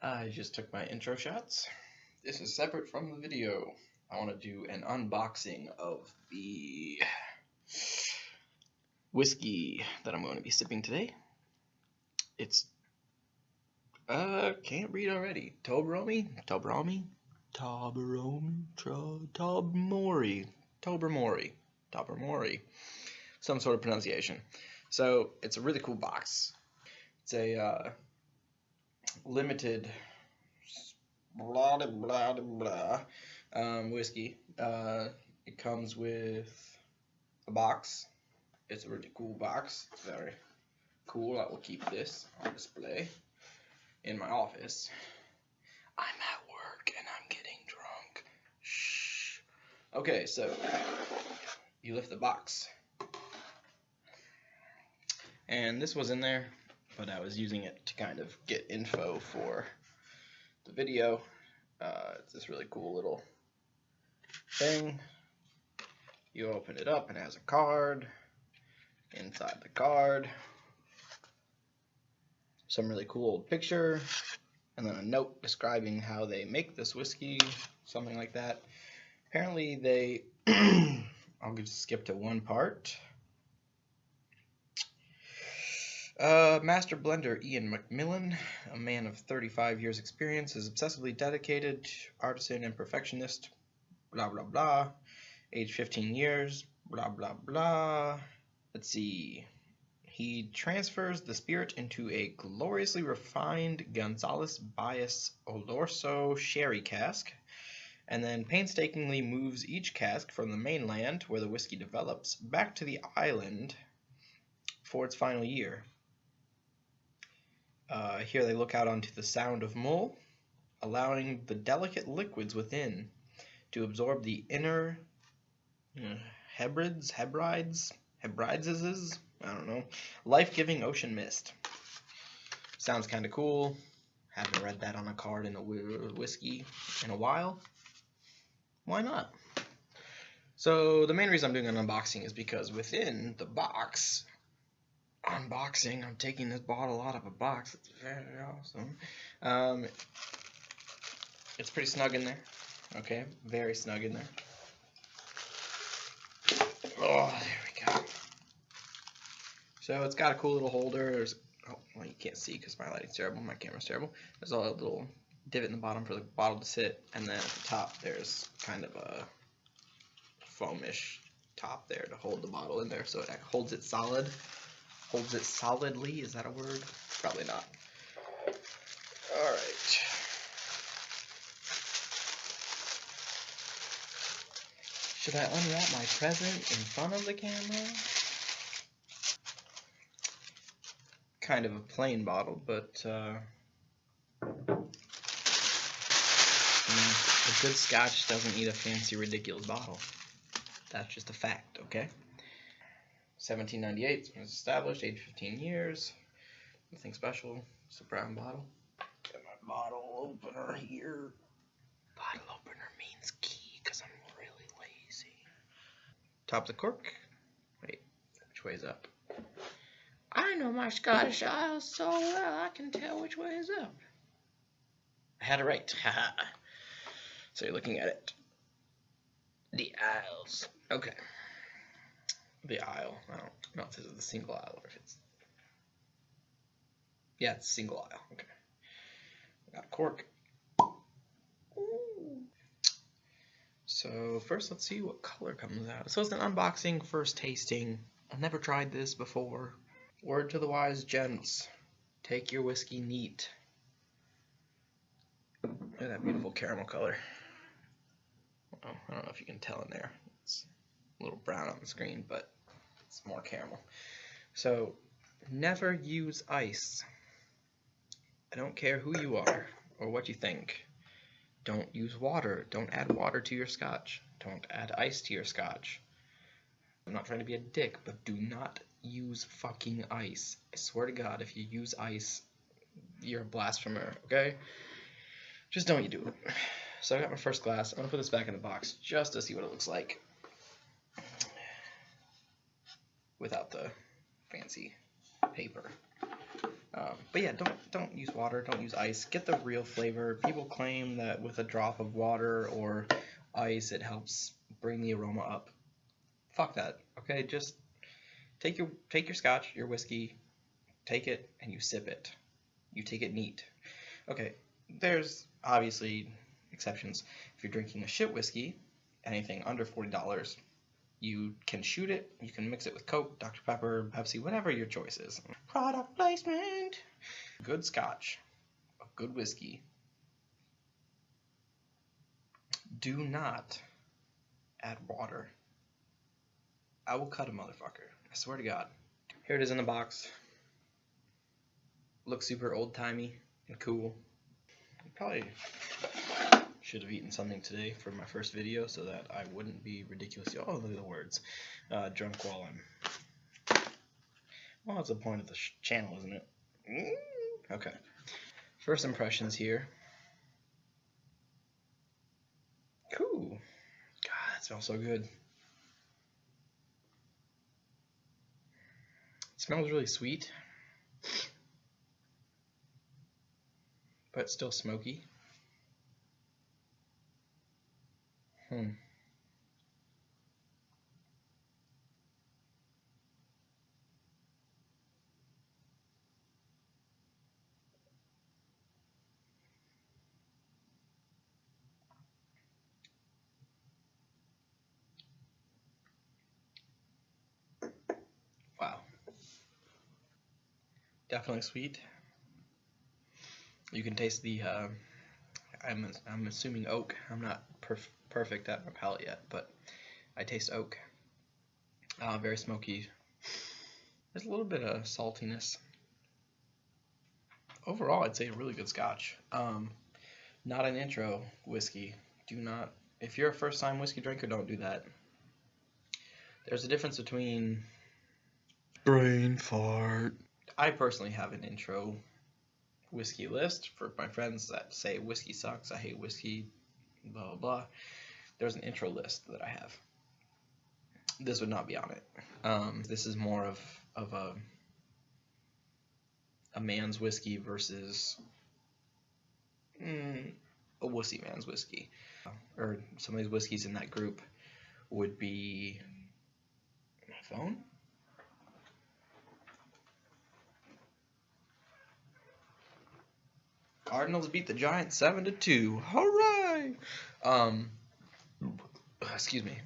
I just took my intro shots. This is separate from the video. I want to do an unboxing of the whiskey that I'm going to be sipping today. It's can't read already. Tobermory, some sort of pronunciation. So it's a really cool box. It's a limited blah blah blah whiskey. It comes with a box. It's a really cool box. It's very cool. I will keep this on display in my office. I'm at work and I'm getting drunk. Shh. Okay, so you lift the box. And this was in there, but I was using it to kind of get info for the video. It's this really cool little thing. You open it up and it has a card. Inside the card, some really cool old picture, and then a note describing how they make this whiskey, something like that. Apparently they, I'll just skip to one part. Master blender Ian McMillan, a man of 35 years experience, is obsessively dedicated, artisan and perfectionist, blah blah blah, age 15 years, blah blah blah. Let's see. He transfers the spirit into a gloriously refined Gonzales Bias Oloroso sherry cask, and then painstakingly moves each cask from the mainland, where the whiskey develops, back to the island for its final year. Here they look out onto the Sound of Mull, allowing the delicate liquids within to absorb the inner Hebrides, I don't know, life-giving ocean mist. Sounds kind of cool. Haven't read that on a card in a whiskey in a while. Why not? So the main reason I'm doing an unboxing is because within the box, I'm taking this bottle out of a box. It's very awesome. It's pretty snug in there. Okay, very snug in there. Oh, there we go. So it's got a cool little holder. There's, oh, well, you can't see because my lighting's terrible, my camera's terrible. There's a little divot in the bottom for the bottle to sit, and then at the top there's kind of a foamish top there to hold the bottle in there, so it holds it solid. Holds it solidly, is that a word? Probably not. Alright. Should I unwrap my present in front of the camera? Kind of a plain bottle, but a good scotch doesn't need a fancy, ridiculous bottle. That's just a fact, okay? 1798 was established, age 15 years. Nothing special, it's a brown bottle. Get my bottle opener here. Bottle opener means key, because I'm really lazy. Top the cork. Wait, which way is up? I know my Scottish Isles so well, I can tell which way is up. I had it right. Haha. So you're looking at it. The Isles. Okay. The aisle. I don't know if this is the single aisle or if it's... Yeah, it's single aisle. Okay. Got a cork. Ooh. So first let's see what color comes out. So it's an unboxing, first tasting. I've never tried this before. Word to the wise gents. Take your whiskey neat. Look at that beautiful caramel color. Oh, I don't know if you can tell in there. It's a little brown on the screen, but it's more caramel. So, never use ice. I don't care who you are or what you think. Don't use water. Don't add water to your scotch. Don't add ice to your scotch. I'm not trying to be a dick, but do not use fucking ice. I swear to God, if you use ice, you're a blasphemer, okay? Just don't you do it. So I got my first glass. I'm going to put this back in the box just to see what it looks like without the fancy paper. But yeah, don't use water, don't use ice. Get the real flavor. People claim that with a drop of water or ice it helps bring the aroma up. Fuck that. Okay, just take your scotch, your whiskey, take it and you sip it. You take it neat. Okay, there's obviously exceptions. If you're drinking a shit whiskey, anything under $40, you can shoot it, you can mix it with Coke, Dr. Pepper, Pepsi, whatever your choice is. Product placement! Good scotch, a good whiskey. Do not add water. I will cut a motherfucker. I swear to God. Here it is in the box. Looks super old-timey and cool. Probably should have eaten something today for my first video so that I wouldn't be ridiculous. Oh, look at the words. Drunk while I'm... Well, that's the point of the channel, isn't it? Okay. First impressions here. Cool. God, that smells so good. It smells really sweet, but still smoky. Wow. Definitely sweet. You can taste the, I'm assuming oak. I'm not perfect at my palate yet, but I taste oak. Very smoky. There's a little bit of saltiness. Overall, I'd say a really good scotch. Not an intro whiskey. Do not, if you're a first-time whiskey drinker, don't do that. There's a difference between brain fart. I personally have an intro whiskey list for my friends that say whiskey sucks, I hate whiskey, blah blah blah. There's an intro list that I have. This would not be on it. This is more of a man's whiskey versus a wussy man's whiskey. Or some of these whiskeys in that group would be... My phone? Cardinals beat the Giants 7-2. Hooray! Excuse me.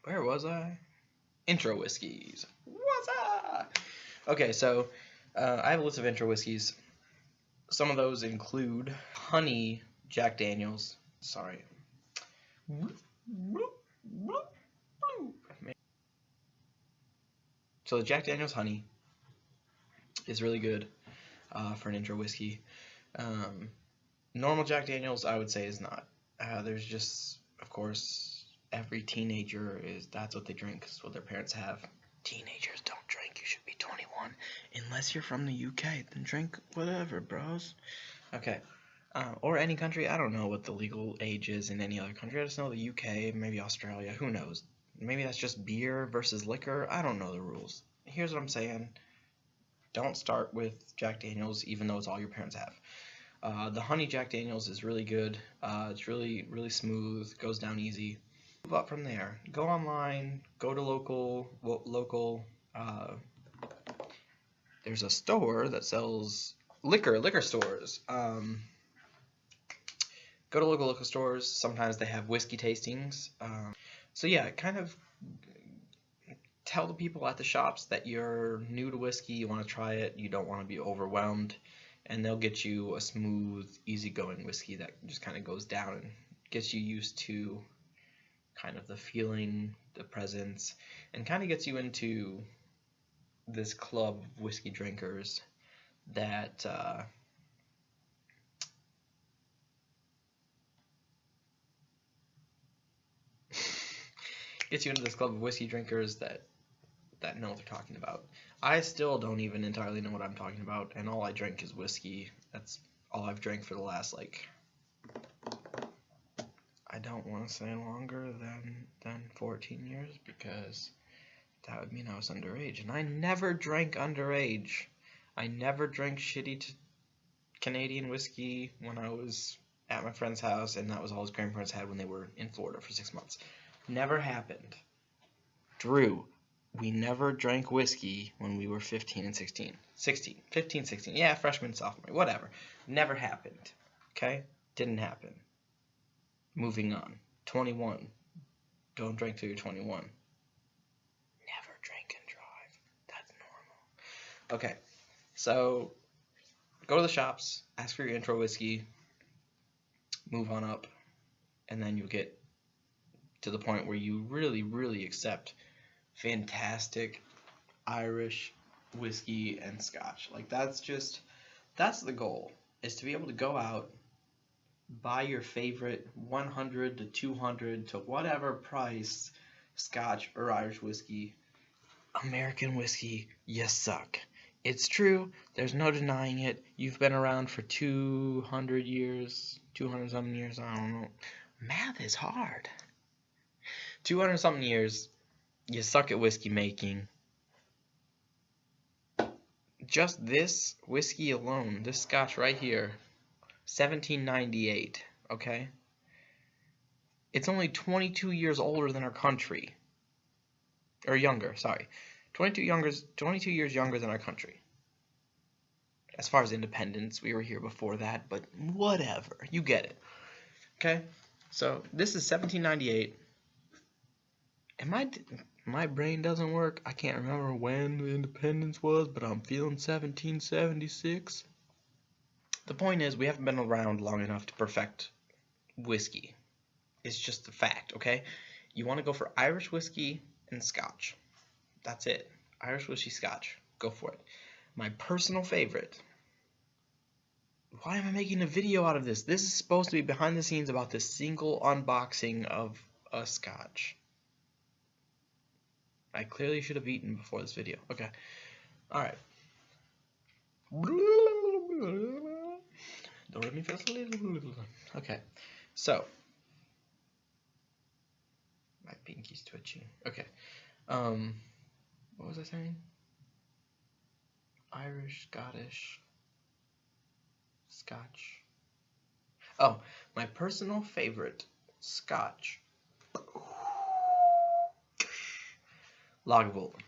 Where was I? Intro whiskeys. What's up? Okay, so I have a list of intro whiskeys. Some of those include honey Jack Daniels. Sorry. So the Jack Daniels honey is really good for an intro whiskey. Normal Jack Daniels, I would say, is not. There's just, of course, every teenager that's what they drink. It's what their parents have. Teenagers don't drink. You should be 21. Unless you're from the UK, then drink whatever, bros. Okay. Or any country. I don't know what the legal age is in any other country. I just know the UK, maybe Australia. Who knows? Maybe that's just beer versus liquor. I don't know the rules. Here's what I'm saying. Don't start with Jack Daniels, even though it's all your parents have. The honey Jack Daniels is really good. It's really, really smooth. Goes down easy. Move up from there. Go online. Go to local. There's a store that sells liquor stores. Go to local stores. Sometimes they have whiskey tastings. So yeah, kind of tell the people at the shops that you're new to whiskey, you want to try it, you don't want to be overwhelmed, and they'll get you a smooth, easygoing whiskey that just kind of goes down and gets you used to kind of the feeling, the presence, and kind of gets you into this club of whiskey drinkers that gets you into this club of whiskey drinkers that know what they're talking about. I still don't even entirely know what I'm talking about, and all I drink is whiskey. That's all I've drank for the last, like, I don't want to say longer than 14 years, because that would mean I was underage, and I never drank underage. I never drank shitty Canadian whiskey when I was at my friend's house, and that was all his grandparents had when they were in Florida for 6 months. Never happened. Drew, we never drank whiskey when we were 15 and 16. 15, 16. Yeah, freshman, sophomore, whatever. Never happened. Okay? Didn't happen. Moving on. 21. Don't drink till you're 21. Never drink and drive. That's normal. Okay. So, go to the shops, ask for your intro whiskey, move on up, and then you'll get to the point where you really, really accept fantastic Irish whiskey and Scotch. Like, that's the goal, is to be able to go out, buy your favorite 100 to 200 to whatever price Scotch or Irish whiskey. American whiskey, you suck. It's true. There's no denying it. You've been around for 200 years, 200 something years, I don't know. Math is hard. 200 something years, you suck at whiskey making. Just this whiskey alone, this Scotch right here, 1798, okay? It's only 22 years older than our country. Or younger, sorry. 22 years younger than our country. As far as independence, we were here before that, but whatever. You get it. Okay? So, this is 1798. And my brain doesn't work. I can't remember when the independence was, but I'm feeling 1776. The point is, we haven't been around long enough to perfect whiskey. It's just a fact, okay? You want to go for Irish whiskey and Scotch. That's it. Irish whiskey, Scotch. Go for it. My personal favorite. Why am I making a video out of this? This is supposed to be behind the scenes about this single unboxing of a Scotch. I clearly should have eaten before this video. Okay. Alright. Okay. So. My pinky's twitching. Okay. What was I saying? Irish, Scottish, Scotch. Oh, my personal favorite Scotch. Lagavulin.